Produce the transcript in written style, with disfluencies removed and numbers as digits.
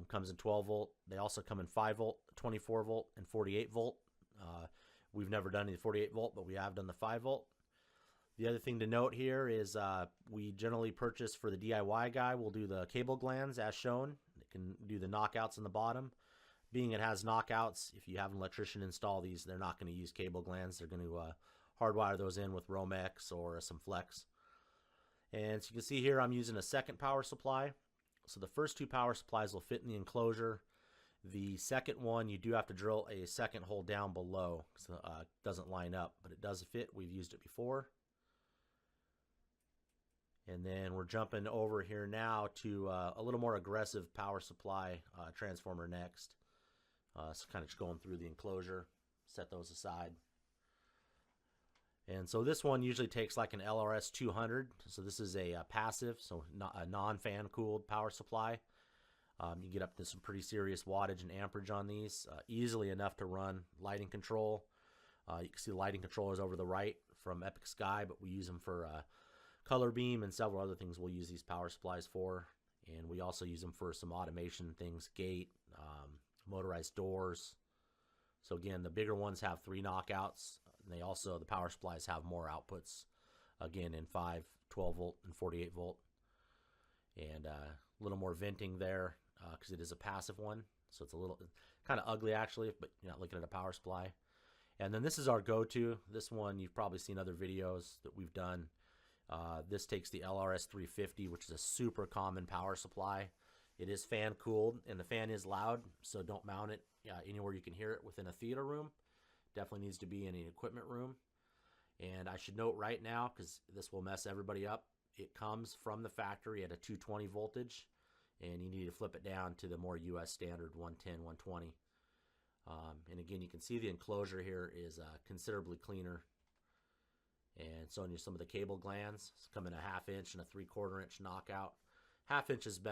Comes in 12 volt. They also come in 5 volt, 24 volt, and 48 volt. We've never done any 48 volt, but we have done the 5 volt. The other thing to note here is we generally purchase for the DIY guy. We'll do the cable glands as shown. It can do the knockouts in the bottom. Being it has knockouts, if you have an electrician install these, they're not going to use cable glands. They're going to hardwire those in with Romex or some flex. And so you can see here I'm using a second power supply. So the first two power supplies will fit in the enclosure. The second one, you do have to drill a second hole down below, so it doesn't line up, but it does fit. We've used it before. And then we're jumping over here now to a little more aggressive power supply transformer next. So kind of just going through the enclosure, set those aside. And so this one usually takes like an LRS 200. So this is a passive, so not a non-fan cooled power supply. You get up to some pretty serious wattage and amperage on these. Easily enough to run lighting control. You can see the lighting controllers over the right from Epic Sky, but we use them for color beam and several other things we'll use these power supplies for. And we also use them for some automation things, gate, motorized doors. So again, the bigger ones have 3 knockouts. And they also, the power supplies have more outputs, again in 5, 12 volt, and 48 volt. And a little more venting there because it is a passive one. So it's a little kind of ugly actually, but you're not looking at a power supply. And then this is our go-to. This one, you've probably seen other videos that we've done. This takes the LRS 350, which is a super common power supply. It is fan cooled, and the fan is loud, so don't mount it anywhere you can hear it within a theater room. Definitely needs to be in an equipment room. And I should note right now, because this will mess everybody up, it comes from the factory at a 220 voltage, and you need to flip it down to the more US standard 110, 120. And again, you can see the enclosure here is considerably cleaner. And so some of the cable glands come in a 1/2 inch and a 3/4 inch knockout. 1/2 inch is better.